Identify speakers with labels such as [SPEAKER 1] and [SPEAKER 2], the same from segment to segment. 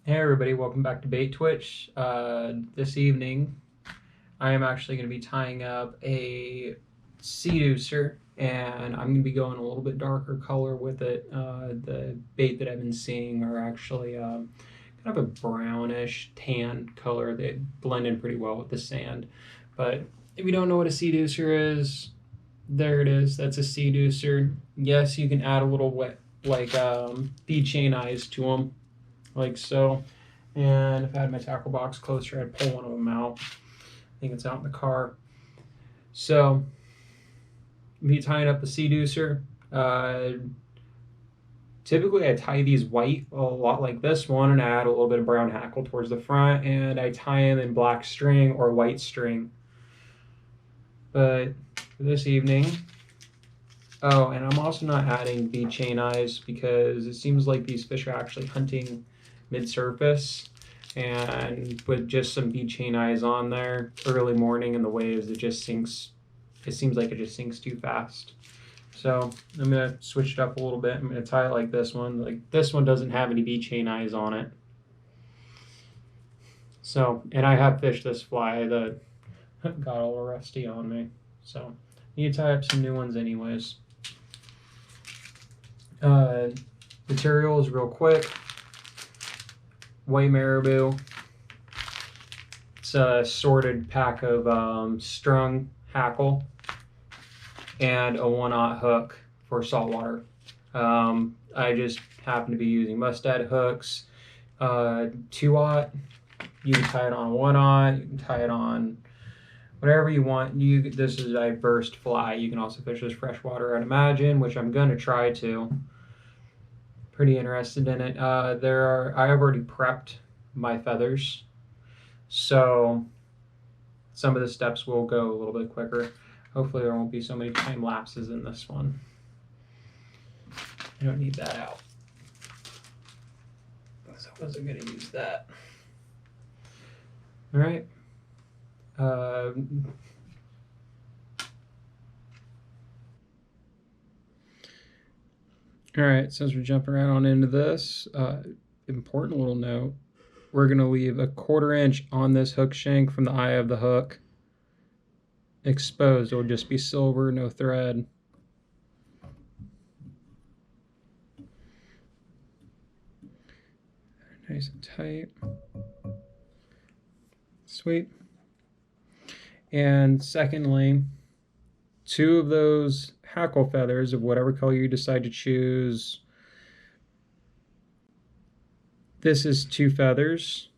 [SPEAKER 1] Hey everybody, welcome back to Bait Twitch. This evening I am actually going to be tying up a Seaducer, and I'm going to be going a little bit darker color with it. The bait that I've been seeing are actually kind of a brownish tan color. They blend in pretty well with the sand. But if you don't know what a Seaducer is, there it is. That's a Seaducer. Yes, you can add a little wet, like bead chain eyes to them, like so. And if I had my tackle box closer, I'd pull one of them out. I think it's out in the car. So, me tying up the Seaducer. Typically, I tie these white a lot like this one, and I add a little bit of brown hackle towards the front, and I tie them in black string or white string. But for this evening, oh, and I'm also not adding bead chain eyes because it seems like these fish are actually hunting mid-surface, and with just some bead chain eyes on there early morning in the waves, it just sinks. It seems like it just sinks too fast. So I'm gonna switch it up a little bit. I'm gonna tie it like this one. Like this one doesn't have any bead chain eyes on it. So, and I have fished this fly that got all rusty on me. So I need to tie up some new ones anyways. Materials real quick. White marabou. It's a sorted pack of strung hackle and a 1/0 hook for saltwater. I just happen to be using mustad hooks. 2/0. You can tie it on 1/0. You can tie it on whatever you want. This is a burst fly. You can also fish this freshwater, I'd imagine, which I'm gonna try to. Pretty interested in it. I have already prepped my feathers, so some of the steps will go a little bit quicker. Hopefully there won't be so many time lapses in this one. I don't need that out, so I wasn't going to use that. All right. All right, since we're jumping right on into this, important little note, we're going to leave a 1/4 inch on this hook shank from the eye of the hook exposed. It'll just be silver, no thread. Nice and tight. Sweet. And secondly, 2 of those hackle feathers of whatever color you decide to choose. This is 2 feathers.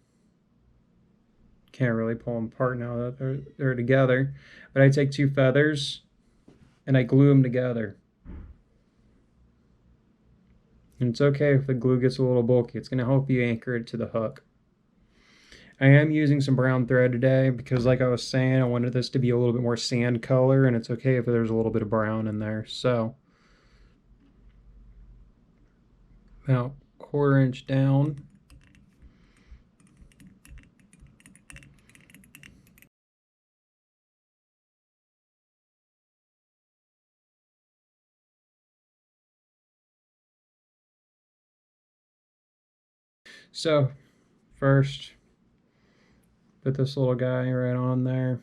[SPEAKER 1] Can't really pull them apart now that they're together. But I take 2 feathers and I glue them together. And it's okay if the glue gets a little bulky. It's going to help you anchor it to the hook. I am using some brown thread today because, like I was saying, I wanted this to be a little bit more sand color, and it's okay if there's a little bit of brown in there. So, about 1/4 inch down. So, first, put this little guy right on there.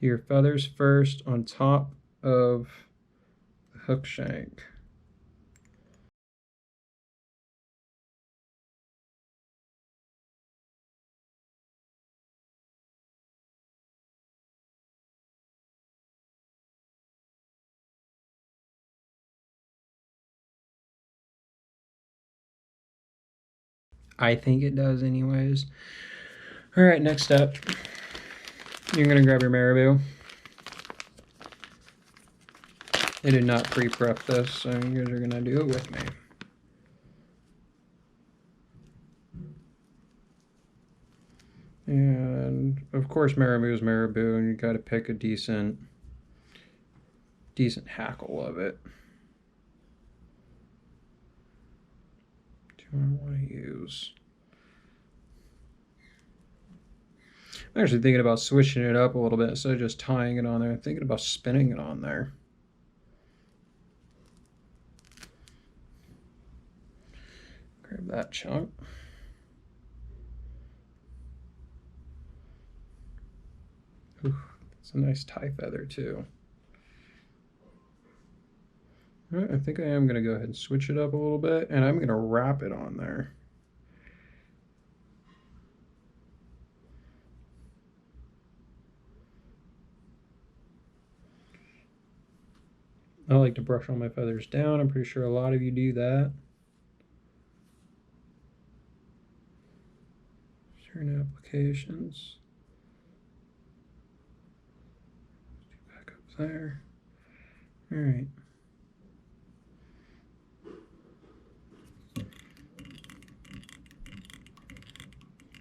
[SPEAKER 1] Your feathers first on top of the hook shank. I think it does anyways. All right, next step. You're gonna grab your marabou. I did not pre-prep this, so you guys are gonna do it with me. And of course marabou is marabou, and you gotta pick a decent hackle of it. Do I want to use? I'm actually thinking about switching it up a little bit instead of just tying it on there. I'm thinking about spinning it on there. that chunk. Ooh, that's a nice tie feather too. All right, I think I am going to go ahead and switch it up a little bit, and I'm going to wrap it on there. I like to brush all my feathers down. I'm pretty sure a lot of you do that. Certain applications. Back up there. All right.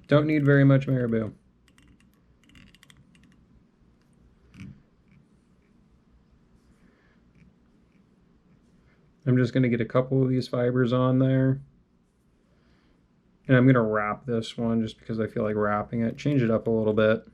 [SPEAKER 1] Don't need very much marabou. I'm just going to get a couple of these fibers on there. And I'm going to wrap this one just because I feel like wrapping it. Change it up a little bit.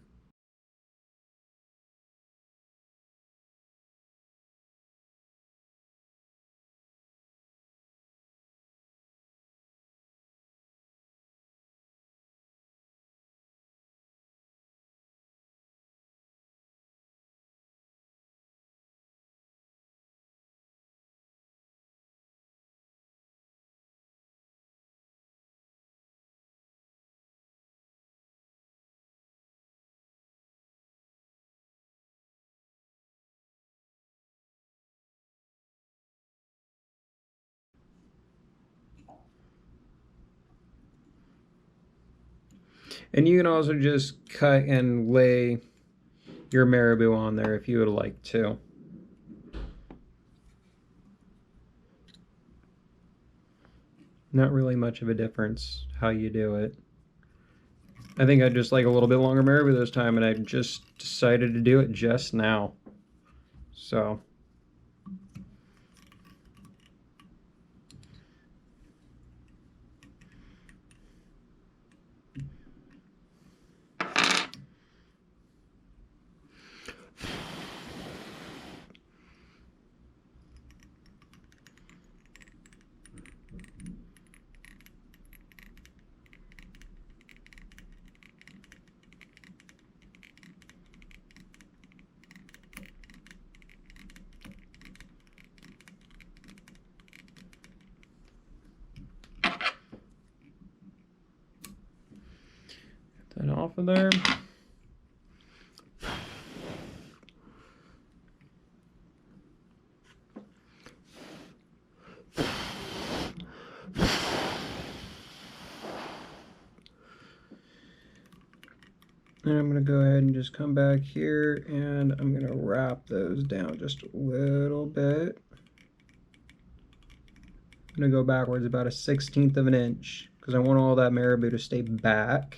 [SPEAKER 1] And you can also just cut and lay your marabou on there if you would like to. Not really much of a difference how you do it. I think I just like a little bit longer marabou this time, and I just decided to do it just now. So get that off of there. And I'm going to go ahead and just come back here and I'm going to wrap those down just a little bit. I'm going to go backwards about a 1/16 of an inch because I want all that marabou to stay back.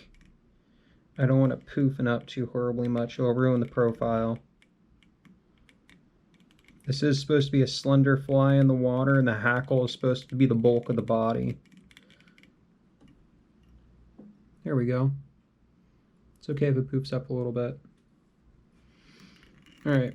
[SPEAKER 1] I don't want it poofing up too horribly much. It'll ruin the profile. This is supposed to be a slender fly in the water, and the hackle is supposed to be the bulk of the body. There we go. It's okay if it poofs up a little bit. All right.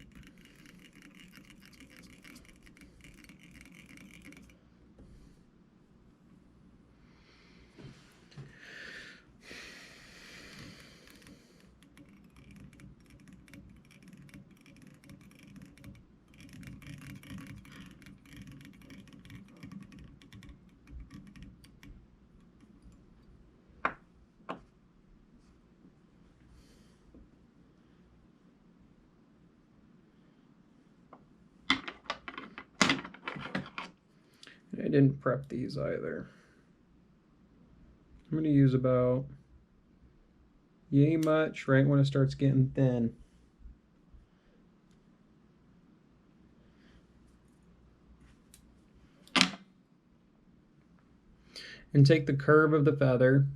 [SPEAKER 1] I didn't prep these either. I'm going to use about yay much right when it starts getting thin. And take the curve of the feather,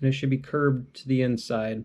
[SPEAKER 1] and it should be curved to the inside.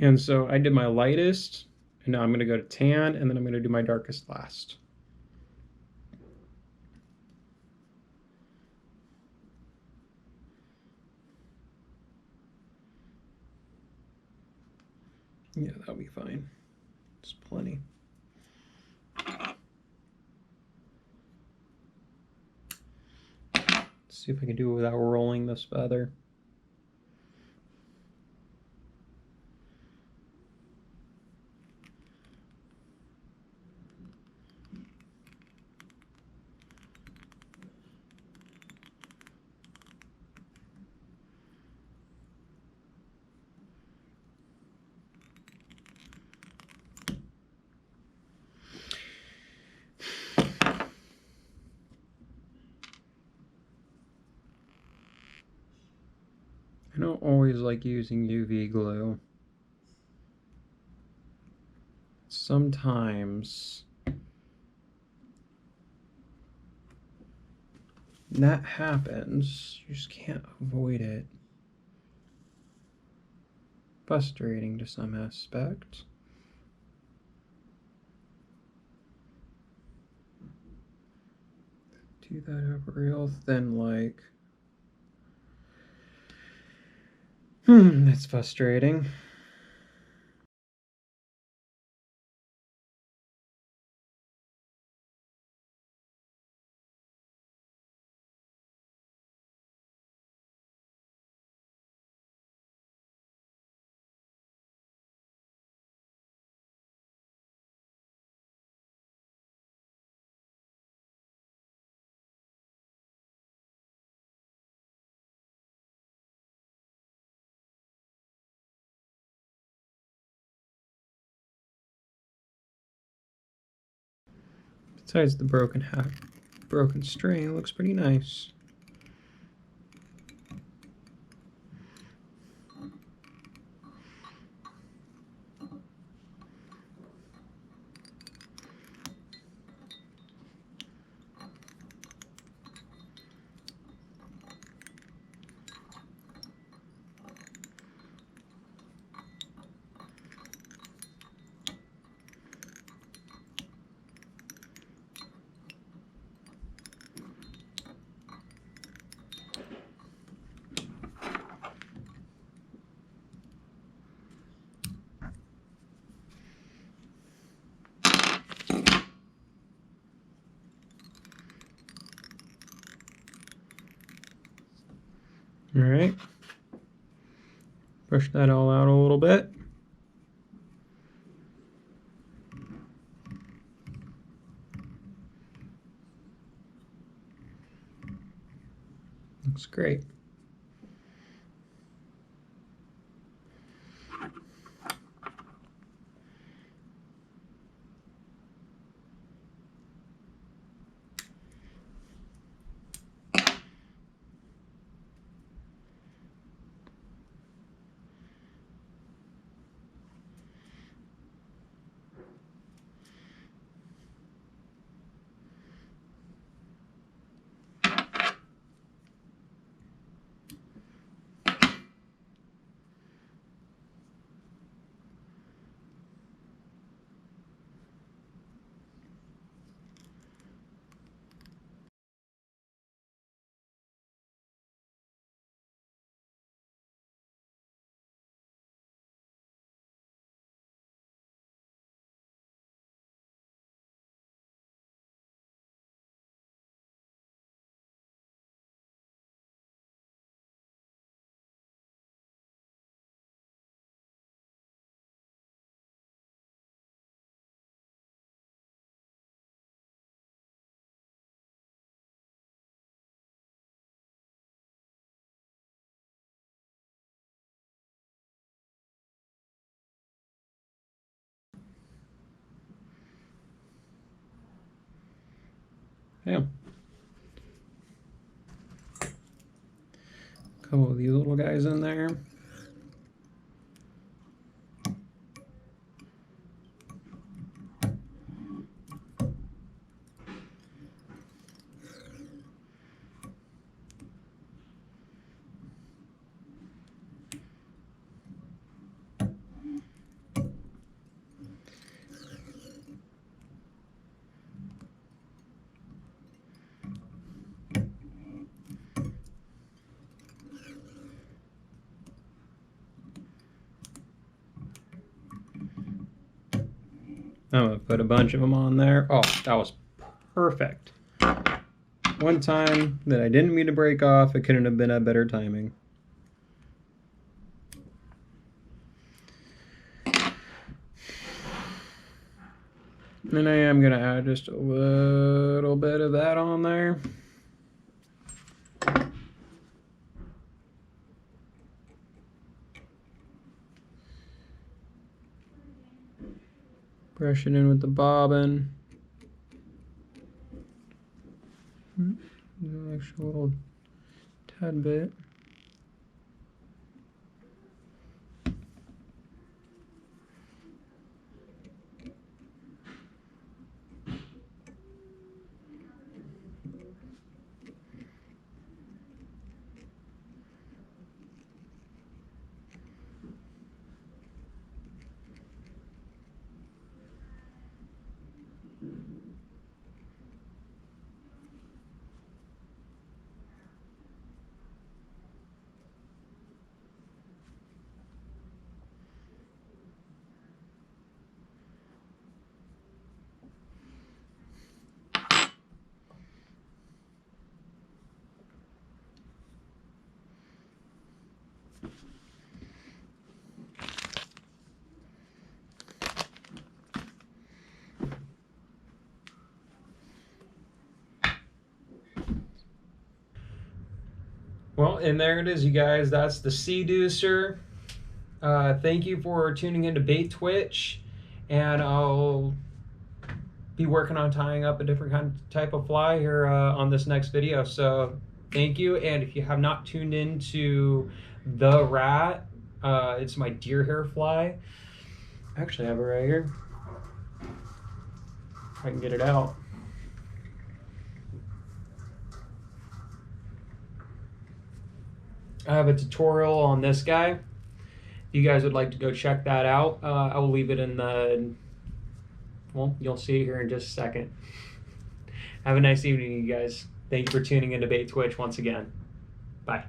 [SPEAKER 1] And so I did my lightest, and now I'm going to go to tan, and then I'm going to do my darkest last. Yeah, that'll be fine. It's plenty. Let's see if I can do it without rolling this feather. I don't always like using UV glue. Sometimes that happens. You just can't avoid it. Frustrating to some aspect. Do that up real thin like. That's frustrating. Besides the broken string, it looks pretty nice. All right, brush that all out a little bit. Looks great. Yeah. A couple of these little guys in there. I'm gonna put a bunch of them on there. Oh, that was perfect. One time that I didn't mean to break off, it couldn't have been a better timing. And I am gonna add just a little bit of that on there. Brush it in with the bobbin. An extra little tad bit. Well, and there it is, you guys. That's the Seaducer. Thank you for tuning into Bait Twitch, and I'll be working on tying up a different type of fly here on this next video. So thank you, and if you have not tuned into The Rat, it's my deer hair fly. I actually have it right here. If I can get it out. I have a tutorial on this guy. If you guys would like to go check that out, I will leave it in the, well, you'll see it here in just a second. Have a nice evening, you guys. Thank you for tuning into Bait Twitch once again. Bye.